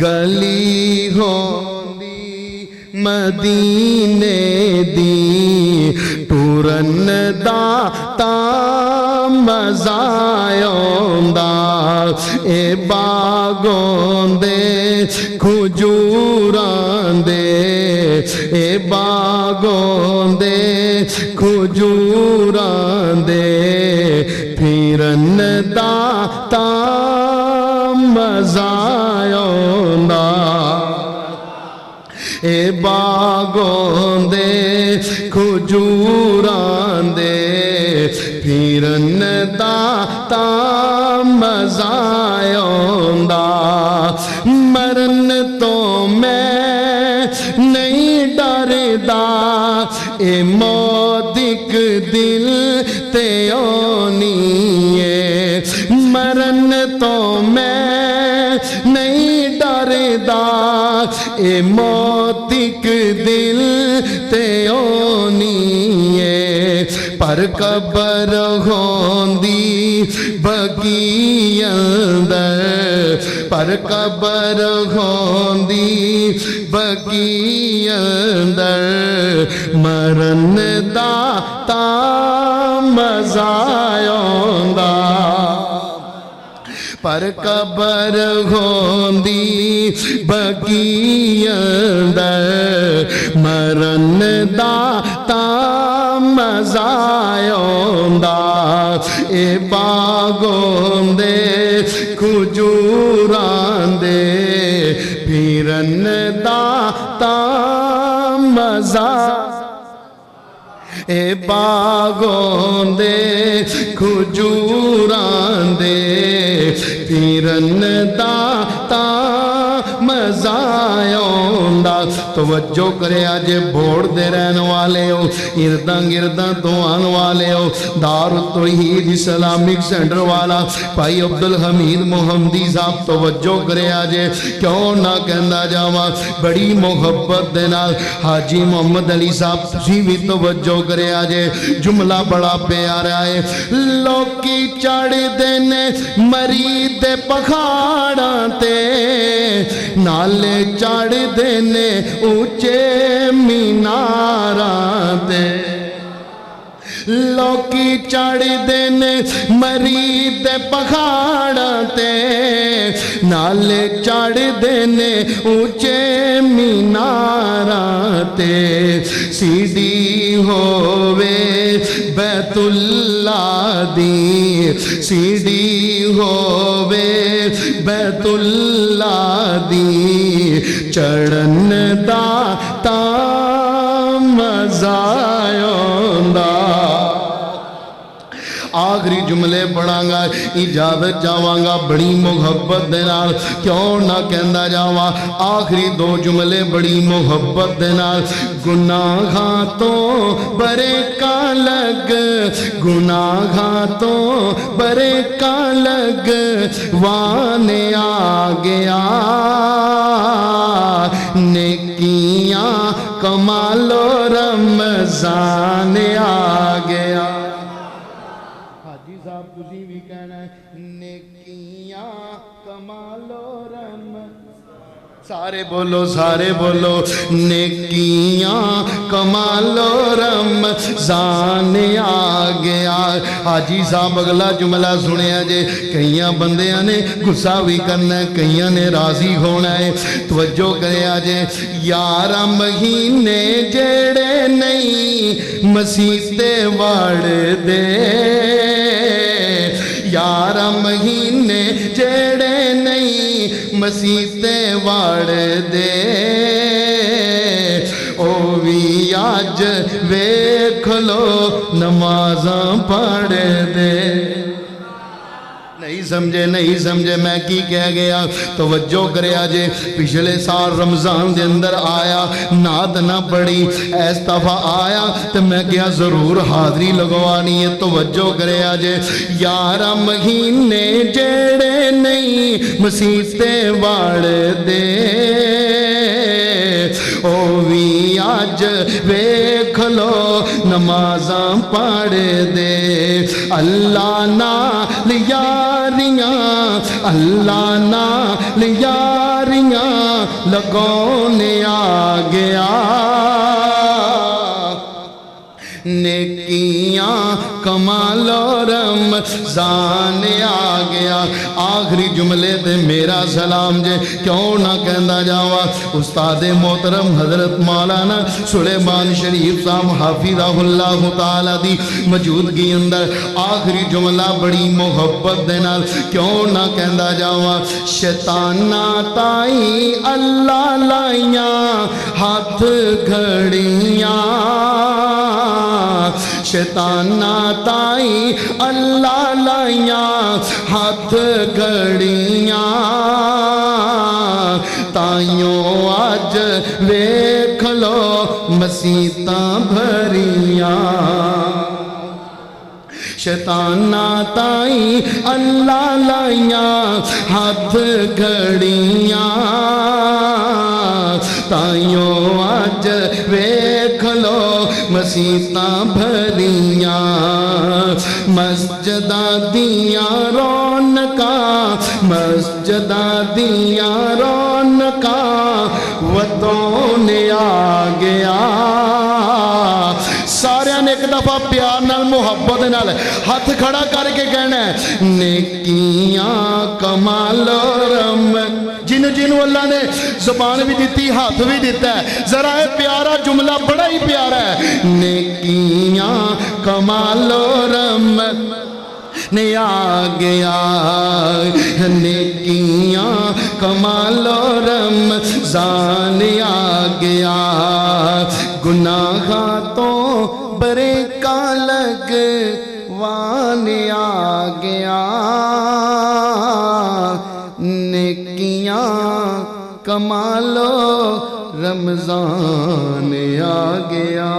گلی ہوندی مدینے دی ٹورن دا تا مزہ آوندا اے باغوں دے کھجوراں دے اے باغوں دے کھجوراں دے پھرن دا تا مزہ آوندا اے باغوں دے کھجوراں دے پھرن دا تا مزہ آوندا مرن تو میں نہیں ڈردا اے موت اک دل تے آنی ہے مرن تو میں نہیں ڈردا اے موت اک دل تے آنی ہے پر قبر ہوندی بقی اندر پر قبر ہوندی بقی اندر مرن دا تا مزہ آوندا پر قبر ہوندی بقی اندر مرن دا تا مزہ آوندا اے باغوں دے کھجوراں دے پھرن دا تا مزہ اے باغوں دے کھجوراں دے پھرن دا تا مزہ آوندا توجہ کرے آج بوڑ دے رہن والے ہو ارداں گرداں تو آن والے ہو دار التوحید اسلامک سینٹر والا بھائی عبدالحمید محمدی صاحب توجہ کرے آج کیوں نہ کہندا جاواں بڑی محبت دے نال حاجی محمد علی صاحب تسی بھی توجہ کرے آج جملہ بڑا پیارا ہے لوکی چڑھ دینے مرید پکھاڑاں تے نالے چڑھ دینے اونچے میناراں تے لوکی چڑھ دینے مرید پکھاڑاں تے نالے چڑھ دینے اونچے میناراں تے سیڑھی ہووے بیت اللہ دی سیڑھی ہووے بیت اللہ دی چڑھن دا تا مزہ آوندا آخری جملے پڑھاں گا اجازت جاواں گا بڑی محبت دے نال کیوں نہ کہندا جاواں آخری دو جملے بڑی محبت دے نال گناہاں تو برے کا لگ گناہاں تو برے کا لگ وانے آ گیا نیکیاں کمالو رمضان آ گیا حاجی صاحب تسی بھی کہنا ہے نیکیاں کمالو سارے بولو نیکیاں کمالو رمضان آ گیا حاجی صاحب اگلا جملہ سنیا جے کئیاں بندیاں نے غصہ بھی کرنا ہے کئیاں نے راضی ہونا ہے توجہ کریا جے 11 مہینے جڑے نہیں مسیتے وڑ دے 11 مہینے جڑے نہیں مسیتے وڑ دے او بھی آج ویکھ لو نمازاں پڑھ دے نہیں سمجھے میں کی کہہ گیا توجہ کرے آجے پچھلے سال رمضان دے اندر آیا نعت نہ پڑی ایس دفعہ آیا تو میں کیا ضرور حاضری لگوانی ہے توجہ کرے آجے 11 مہینے جڑے نہیں مسیتے وڑ دے او بھی آج ویکھ لو نمازاں پڑھ دے اللہ نال یاریاں اللہ نال یاریاں یاریاں لگانے آ گیا نیکیاں کمال و رمضان آ گیا آخری جملے تے میرا سلام جے کیوں نہ کہندا جاواں استاد محترم حضرت مولانا سلیمان شریف صاحب حافظہ اللہ تعالی دی موجودگی اندر آخری جملہ بڑی محبت دے نال کیوں نہ کہندا جاواں شیطانہ تائی اللہ لائیاں ہاتھ گھڑیاں شیطانہ تائی اللہ لائیاں ہاتھ گھڑیاں تائیوں آج ویکھ لو مسیتاں بھریاں شیطانہ تائی اللہ لائیاں ہاتھ گھڑیاں تائیوں آج ویکھ لو مسیتاں بھریاں مسجداں دیاں رونقاں مسجداں دیاں رونقاں وطن آ گیا سارے نے ایک دفعہ پیار نال محبت نال ہاتھ کھڑا کر کے کہنا ہے نیکیاں کمال رم جنہوں اللہ نے زبان بھی دیتی ہاتھ بھی دیتا ہے ذرا ہے پیارا جملہ بڑا ہی پیارا ہے نیکیاں کمال رم نے آ گیا نیکیاں کمال و رمضان آ گیا گناہ تو برے کا لگ وان آ گیا نیکیاں کمال و رمضان آ گیا